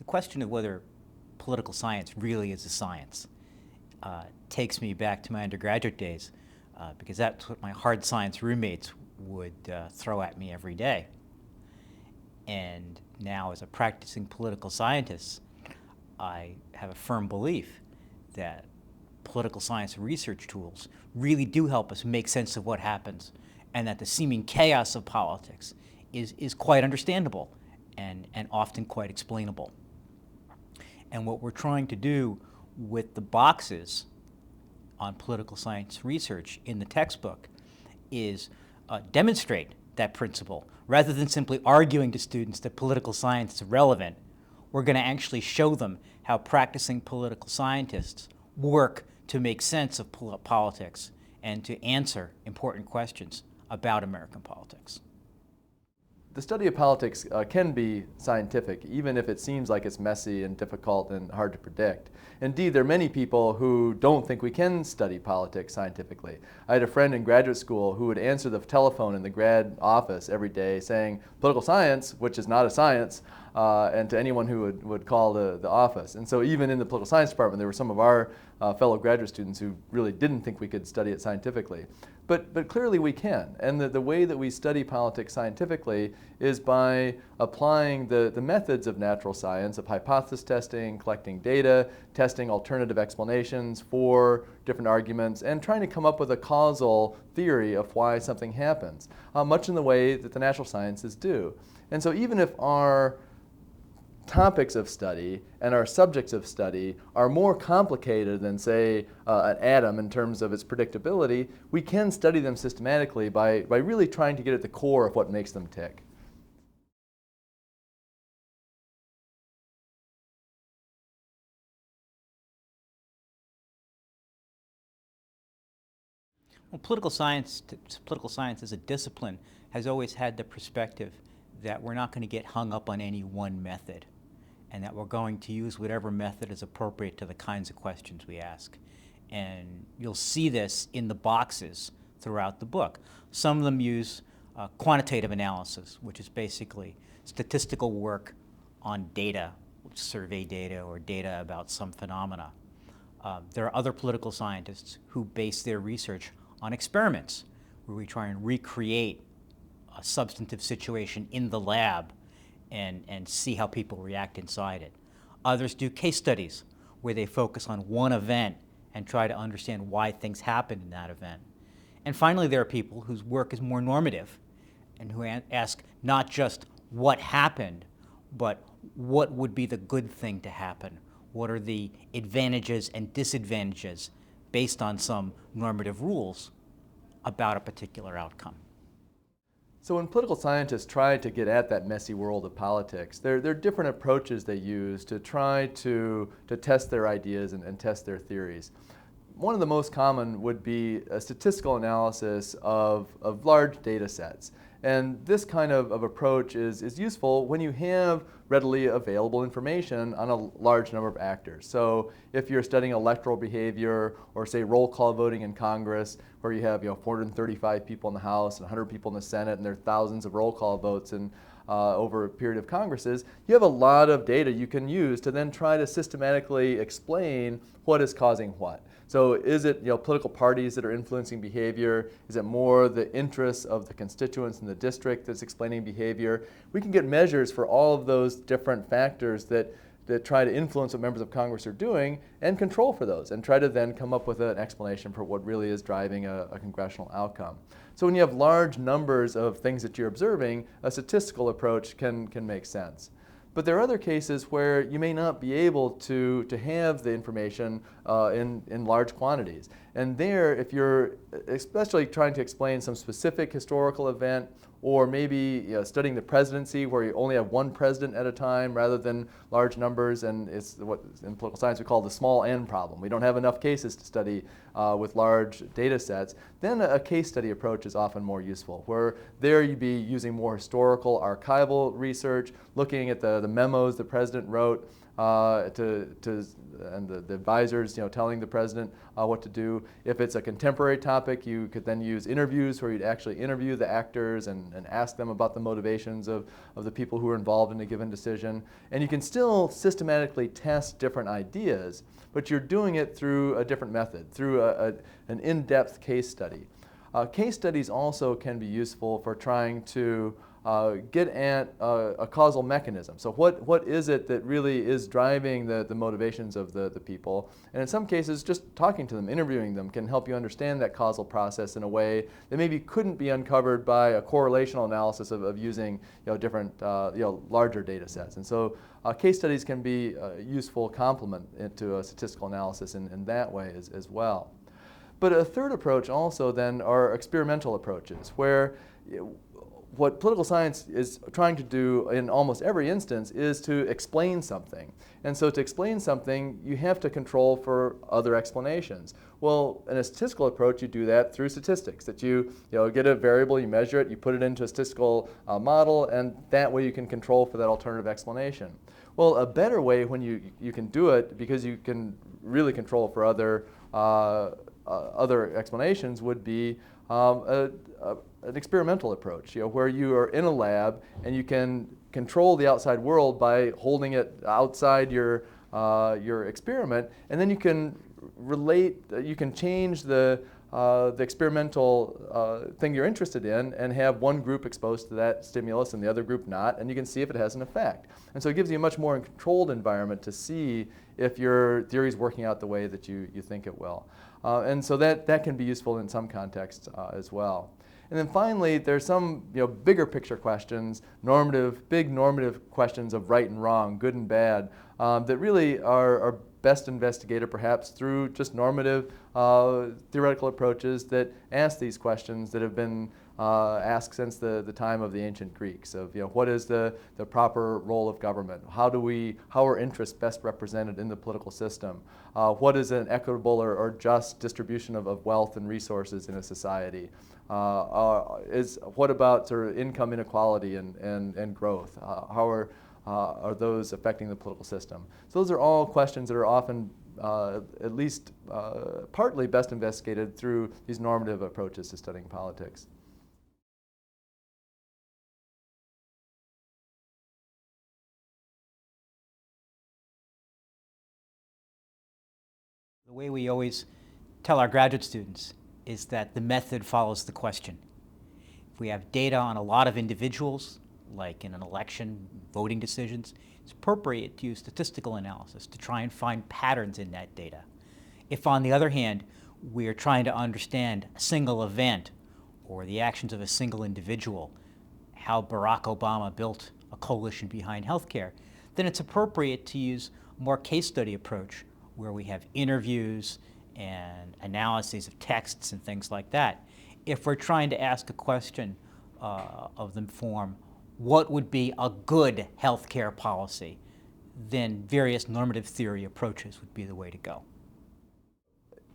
question of whether political science really is a science takes me back to my undergraduate days, because that's what my hard science roommates would throw at me every day. And now, as a practicing political scientist, I have a firm belief that political science research tools really do help us make sense of what happens, and that the seeming chaos of politics is quite understandable and often quite explainable. And what we're trying to do with the boxes on political science research in the textbook is demonstrate that principle. Rather than simply arguing to students that political science is irrelevant, we're going to actually show them how practicing political scientists work to make sense of politics and to answer important questions about American politics. The study of politics can be scientific, even if it seems like it's messy and difficult and hard to predict. Indeed, there are many people who don't think we can study politics scientifically. I had a friend in graduate school who would answer the telephone in the grad office every day saying, political science, which is not a science, and to anyone who would call the office. And so even in the political science department, there were some of our fellow graduate students who really didn't think we could study it scientifically. But clearly we can. And the way that we study politics scientifically is by applying the methods of natural science, of hypothesis testing, collecting data, testing alternative explanations for different arguments, and trying to come up with a causal theory of why something happens, much in the way that the natural sciences do. And so even if our topics of study and our subjects of study are more complicated than, say, an atom in terms of its predictability, we can study them systematically by really trying to get at the core of what makes them tick. Well, political science as a discipline has always had the perspective that we're not going to get hung up on any one method, and that we're going to use whatever method is appropriate to the kinds of questions we ask. And you'll see this in the boxes throughout the book. Some of them use quantitative analysis, which is basically statistical work on data, survey data or data about some phenomena. There are other political scientists who base their research on experiments, where we try and recreate a substantive situation in the lab and see how people react inside it. Others do case studies where they focus on one event and try to understand why things happen in that event. And finally, there are people whose work is more normative and who ask not just what happened, but what would be the good thing to happen? What are the advantages and disadvantages based on some normative rules about a particular outcome? So when political scientists try to get at that messy world of politics, there are different approaches they use to try to test their ideas and test their theories. One of the most common would be a statistical analysis of large data sets. And this kind of approach is useful when you have readily available information on a large number of actors. So if you're studying electoral behavior or, say, roll call voting in Congress, where you have 435 people in the House and 100 people in the Senate, and there are thousands of roll call votes over a period of Congresses, you have a lot of data you can use to then try to systematically explain what is causing what. So is it political parties that are influencing behavior? Is it more the interests of the constituents in the district that's explaining behavior? We can get measures for all of those different factors that try to influence what members of Congress are doing and control for those, and try to then come up with an explanation for what really is driving a congressional outcome. So when you have large numbers of things that you're observing, a statistical approach can make sense. But there are other cases where you may not be able to have the information in large quantities. And there, if you're especially trying to explain some specific historical event, or maybe studying the presidency where you only have one president at a time rather than large numbers, and it's what in political science we call the small n problem. We don't have enough cases to study with large data sets. Then a case study approach is often more useful, where there you'd be using more historical archival research, looking at the memos the president wrote and the advisors, telling the president what to do. If it's a contemporary topic, you could then use interviews where you'd actually interview the actors and ask them about the motivations of the people who are involved in a given decision. And you can still systematically test different ideas, but you're doing it through a different method, through an in-depth case study. Case studies also can be useful for trying to get at a causal mechanism. So what is it that really is driving the motivations of the people? And in some cases, just talking to them, interviewing them can help you understand that causal process in a way that maybe couldn't be uncovered by a correlational analysis of using different larger data sets. And so case studies can be a useful complement to a statistical analysis in that way as well. But a third approach also then are experimental approaches, where what political science is trying to do in almost every instance is to explain something. And so to explain something, you have to control for other explanations. Well, in a statistical approach, you do that through statistics, that you get a variable, you measure it, you put it into a statistical model, and that way you can control for that alternative explanation. Well, a better way when you can do it, because you can really control for other explanations, would be an experimental approach, where you are in a lab and you can control the outside world by holding it outside your experiment, and then you can you can change the experimental thing you're interested in and have one group exposed to that stimulus and the other group not, and you can see if it has an effect. And so it gives you a much more controlled environment to see if your theory is working out the way that you think it will. And so that can be useful in some contexts as well. And then finally, there's some bigger picture questions, big normative questions of right and wrong, good and bad, that really are best investigated perhaps through just normative theoretical approaches that ask these questions that have been asked since the time of the ancient Greeks of what is the proper role of government? How are interests best represented in the political system? What is an equitable or just distribution of wealth and resources in a society? What about sort of income inequality and growth? How are those affecting the political system? So those are all questions that are often at least partly best investigated through these normative approaches to studying politics. The way we always tell our graduate students is that the method follows the question. If we have data on a lot of individuals, like in an election, voting decisions, it's appropriate to use statistical analysis to try and find patterns in that data. If, on the other hand, we are trying to understand a single event or the actions of a single individual, how Barack Obama built a coalition behind healthcare, then it's appropriate to use a more case study approach where we have interviews and analyses of texts and things like that. If we're trying to ask a question of the form, what would be a good healthcare policy, then various normative theory approaches would be the way to go.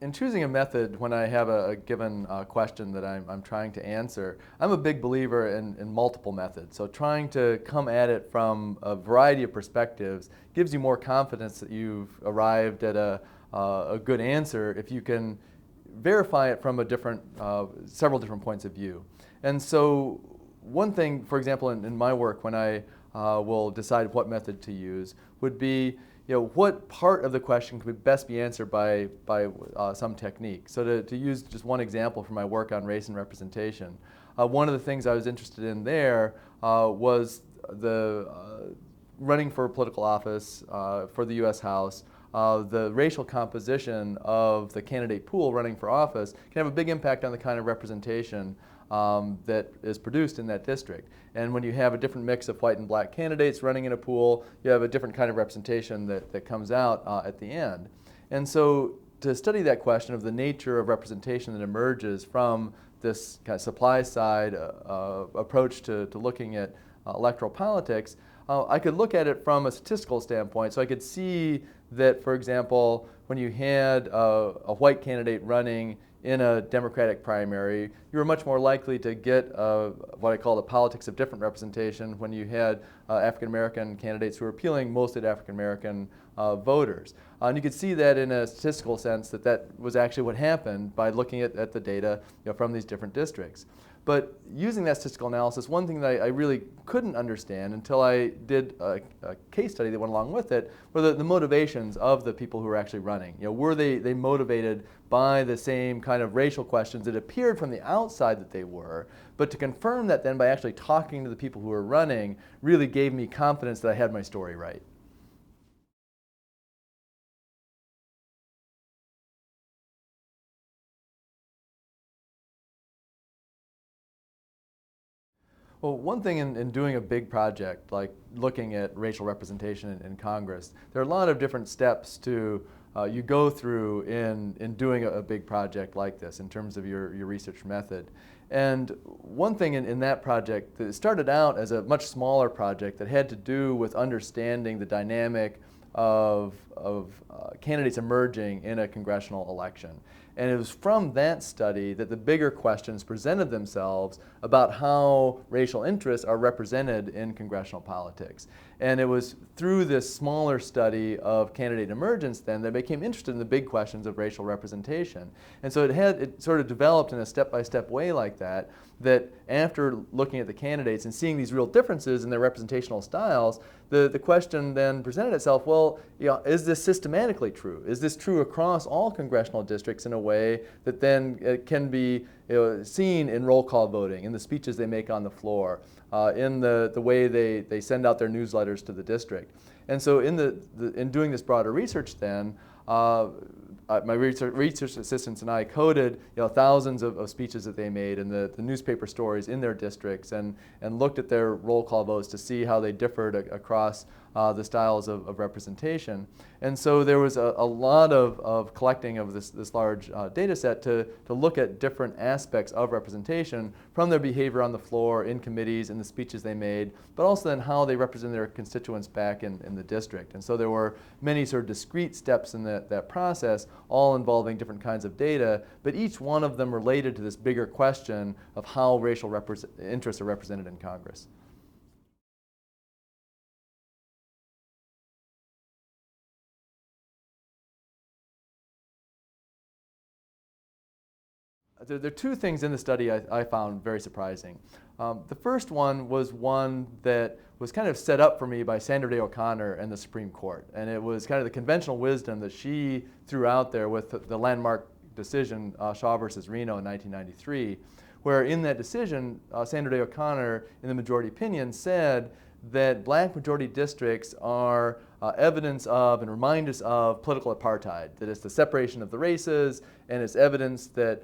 In choosing a method when I have a given question that I'm trying to answer, I'm a big believer in multiple methods. So trying to come at it from a variety of perspectives gives you more confidence that you've arrived at a good answer if you can verify it from several different points of view. And so one thing, for example, in my work when I will decide what method to use would be what part of the question could best be answered by some technique. So to use just one example from my work on race and representation, one of the things I was interested in there was the running for political office for the U.S. House. The racial composition of the candidate pool running for office can have a big impact on the kind of representation that is produced in that district. And when you have a different mix of white and black candidates running in a pool, you have a different kind of representation that comes out at the end. And so to study that question of the nature of representation that emerges from this kind of supply side approach to looking at electoral politics, I could look at it from a statistical standpoint. So I could see that, for example, when you had a white candidate running in a Democratic primary, you were much more likely to get what I call the politics of different representation when you had African American candidates who were appealing mostly to African American voters. And you could see that in a statistical sense that was actually what happened by looking at the data from these different districts. But using that statistical analysis, one thing that I really couldn't understand until I did a case study that went along with it were the motivations of the people who were actually running. Were they motivated by the same kind of racial questions that appeared from the outside that they were? But to confirm that then by actually talking to the people who were running really gave me confidence that I had my story right. Well, one thing in doing a big project, like looking at racial representation in Congress, there are a lot of different steps you go through in doing a big project like this in terms of your research method. And one thing in that project, that started out as a much smaller project that had to do with understanding the dynamic of candidates emerging in a congressional election. And it was from that study that the bigger questions presented themselves about how racial interests are represented in congressional politics. And it was through this smaller study of candidate emergence then that I became interested in the big questions of racial representation. And so it sort of developed in a step-by-step way like that after looking at the candidates and seeing these real differences in their representational styles, the question then presented itself, well, is this systematically true? Is this true across all congressional districts in a way that then it can be seen in roll call voting, in the speeches they make on the floor, in the way they send out their newsletters to the district? And so in doing this broader research then, my research assistants and I coded thousands of speeches that they made and the newspaper stories in their districts and looked at their roll call votes to see how they differed across the styles of representation. And so there was a lot of collecting of this large data set to look at different aspects of representation from their behavior on the floor, in committees, in the speeches they made, but also then how they represent their constituents back in the district. And so there were many sort of discrete steps in that process, all involving different kinds of data, but each one of them related to this bigger question of how racial interests are represented in Congress. There are two things in the study I found very surprising. The first one was one that was kind of set up for me by Sandra Day O'Connor and the Supreme Court. And it was kind of the conventional wisdom that she threw out there with the landmark decision, Shaw versus Reno in 1993, where in that decision, Sandra Day O'Connor, in the majority opinion, said that black majority districts are evidence of and remind us of political apartheid, that it's the separation of the races, and it's evidence that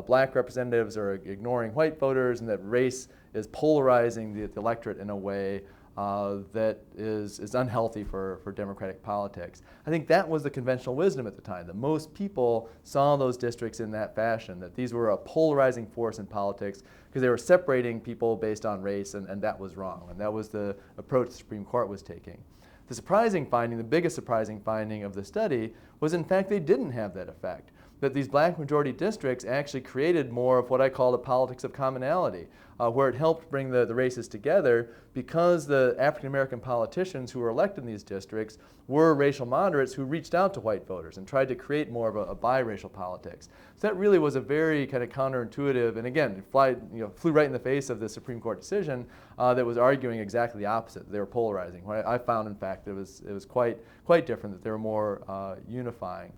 black representatives are ignoring white voters, and that race is polarizing the electorate in a way that is unhealthy for democratic politics. I think that was the conventional wisdom at the time, that most people saw those districts in that fashion, that these were a polarizing force in politics because they were separating people based on race, and that was wrong. And that was the approach the Supreme Court was taking. The surprising finding, the biggest surprising finding of the study, was in fact they didn't have that effect. That these black majority districts actually created more of what I call the politics of commonality, where it helped bring the races together because the African American politicians who were elected in these districts were racial moderates who reached out to white voters and tried to create more of a biracial politics. So that really was a very kind of counterintuitive, and again, flew right in the face of the Supreme Court decision that was arguing exactly the opposite. They were polarizing. I found, in fact, it was quite different, that they were more unifying.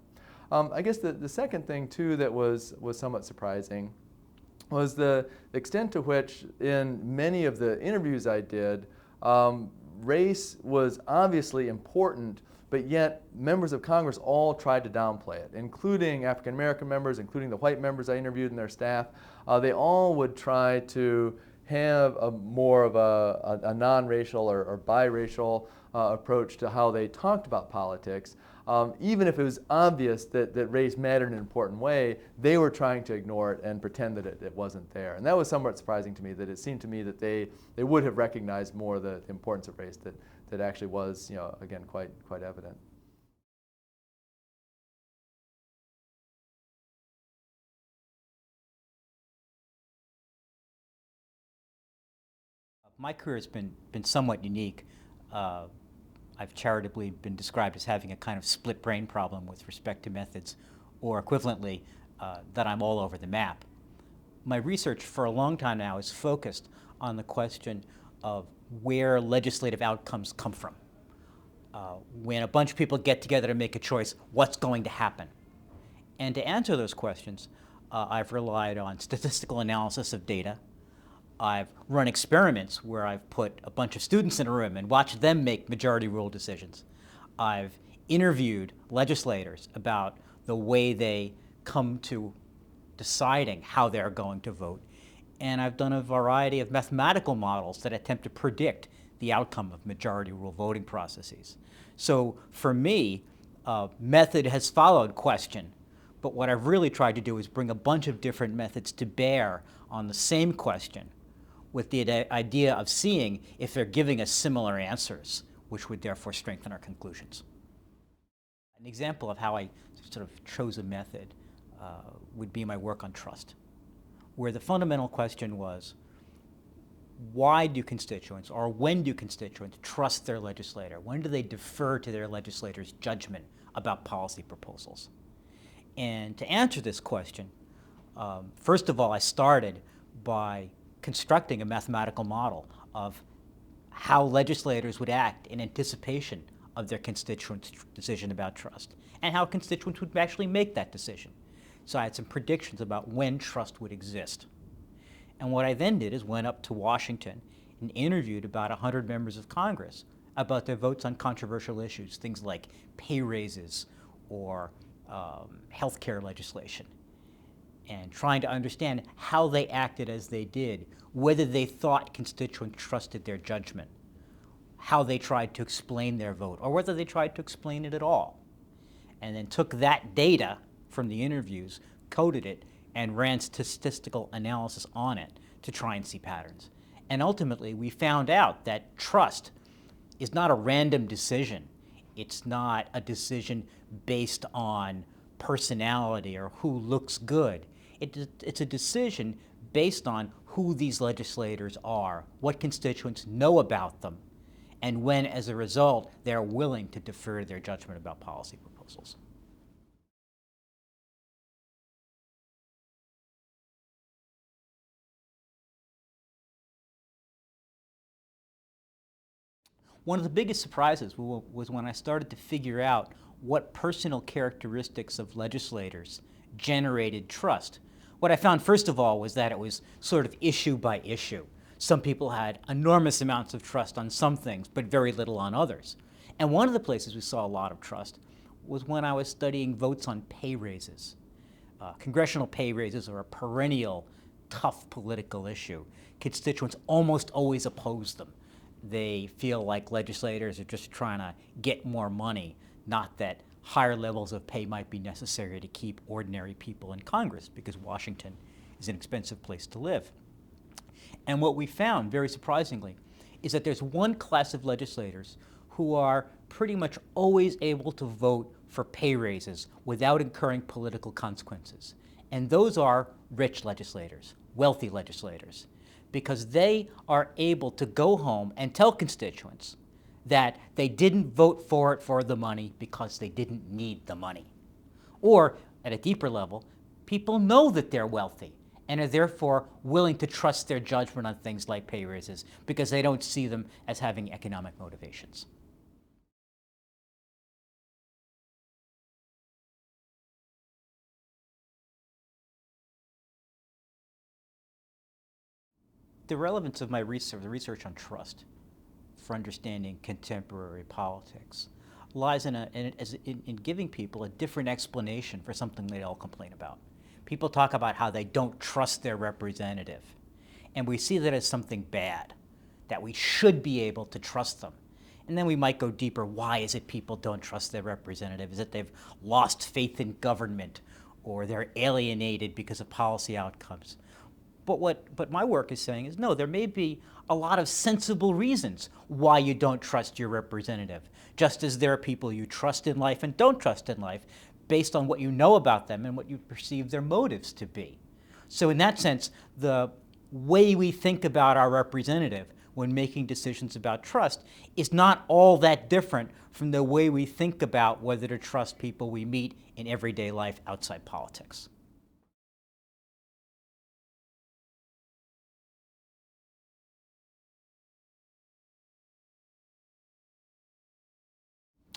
I guess the second thing, too, that was somewhat surprising was the extent to which, in many of the interviews I did, race was obviously important, but yet members of Congress all tried to downplay it, including African American members, including the white members I interviewed and their staff. They all would try to have more of a non-racial or biracial approach to how they talked about politics. Even if it was obvious that race mattered in an important way, they were trying to ignore it and pretend that it wasn't there. And that was somewhat surprising to me, that it seemed to me that they would have recognized more the importance of race that actually was, again, quite evident. My career has been somewhat unique. I've charitably been described as having a kind of split brain problem with respect to methods, or equivalently, that I'm all over the map. My research for a long time now is focused on the question of where legislative outcomes come from. When a bunch of people get together to make a choice, what's going to happen? And to answer those questions, I've relied on statistical analysis of data. I've run experiments where I've put a bunch of students in a room and watched them make majority rule decisions. I've interviewed legislators about the way they come to deciding how they're going to vote. And I've done a variety of mathematical models that attempt to predict the outcome of majority rule voting processes. So for me, method has followed question. But what I've really tried to do is bring a bunch of different methods to bear on the same question, with the idea of seeing if they're giving us similar answers, which would therefore strengthen our conclusions. An example of how I sort of chose a method would be my work on trust, where the fundamental question was, why do constituents, or when do constituents trust their legislator? When do they defer to their legislator's judgment about policy proposals? And to answer this question, first of all, I started by constructing a mathematical model of how legislators would act in anticipation of their constituents' decision about trust, and how constituents would actually make that decision. So I had some predictions about when trust would exist. And what I then did is went up to Washington and interviewed about 100 members of Congress about their votes on controversial issues, things like pay raises or health care legislation, and trying to understand how they acted as they did, whether they thought constituents trusted their judgment, how they tried to explain their vote, or whether they tried to explain it at all. And then took that data from the interviews, coded it, and ran statistical analysis on it to try and see patterns. And ultimately, we found out that trust is not a random decision. It's not a decision based on personality or who looks good. It's a decision based on who these legislators are, what constituents know about them, and when, as a result, they're willing to defer to their judgment about policy proposals. One of the biggest surprises was when I started to figure out what personal characteristics of legislators generated trust. What I found, first of all, was that it was sort of issue by issue. Some people had enormous amounts of trust on some things, but very little on others. And one of the places we saw a lot of trust was when I was studying votes on pay raises. Congressional pay raises are a perennial, tough political issue. Constituents almost always oppose them. They feel like legislators are just trying to get more money, not that higher levels of pay might be necessary to keep ordinary people in Congress, because Washington is an expensive place to live. And what we found, very surprisingly, is that there's one class of legislators who are pretty much always able to vote for pay raises without incurring political consequences. And those are rich legislators, wealthy legislators, because they are able to go home and tell constituents that they didn't vote for it for the money because they didn't need the money. Or, at a deeper level, people know that they're wealthy and are therefore willing to trust their judgment on things like pay raises because they don't see them as having economic motivations. The relevance of my research, the research on trust, for understanding contemporary politics, lies in giving people a different explanation for something they all complain about. People talk about how they don't trust their representative, and we see that as something bad, that we should be able to trust them. And then we might go deeper. Why is it people don't trust their representative? Is it they've lost faith in government, or they're alienated because of policy outcomes? But my work is saying is, no, there may be a lot of sensible reasons why you don't trust your representative, just as there are people you trust in life and don't trust in life based on what you know about them and what you perceive their motives to be. So in that sense, the way we think about our representative when making decisions about trust is not all that different from the way we think about whether to trust people we meet in everyday life outside politics.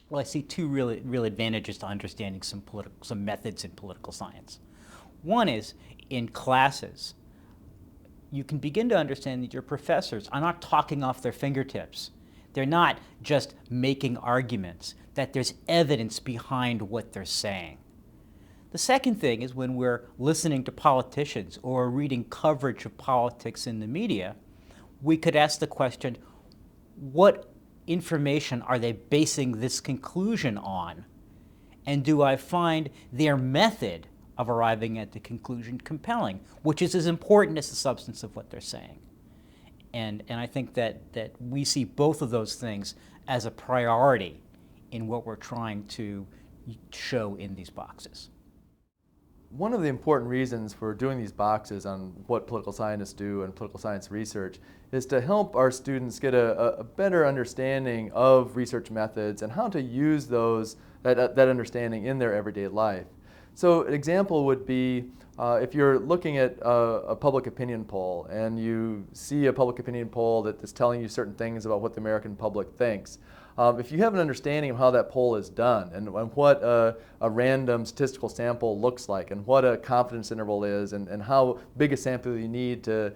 Well, I see two real advantages to understanding some methods in political science. One is, in classes, you can begin to understand that your professors are not talking off their fingertips. They're not just making arguments, that there's evidence behind what they're saying. The second thing is, when we're listening to politicians or reading coverage of politics in the media, we could ask the question, what information are they basing this conclusion on? And do I find their method of arriving at the conclusion compelling, which is as important as the substance of what they're saying? And I think that we see both of those things as a priority in what we're trying to show in these boxes. One of the important reasons for doing these boxes on what political scientists do and political science research is to help our students get a better understanding of research methods and how to use that understanding in their everyday life. So an example would be if you're looking at a public opinion poll and you see a public opinion poll that is telling you certain things about what the American public thinks. If you have an understanding of how that poll is done and what a random statistical sample looks like and what a confidence interval is and how big a sample you need to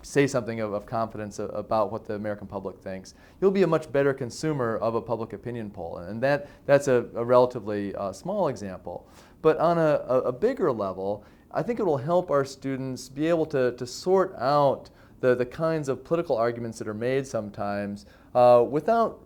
say something of confidence about what the American public thinks, you'll be a much better consumer of a public opinion poll. And that's a relatively small example. But on a bigger level, I think it will help our students be able to sort out the kinds of political arguments that are made sometimes without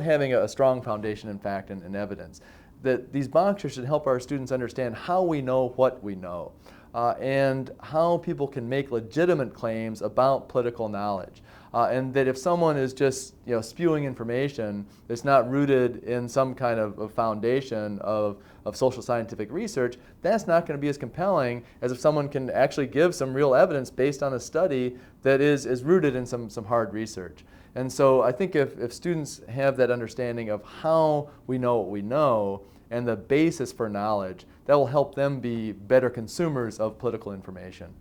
having a strong foundation in fact and evidence. That these boxes should help our students understand how we know what we know and how people can make legitimate claims about political knowledge. And that if someone is just spewing information that's not rooted in some kind of foundation of social scientific research, that's not going to be as compelling as if someone can actually give some real evidence based on a study that is rooted in some hard research. And so I think if students have that understanding of how we know what we know and the basis for knowledge, that will help them be better consumers of political information.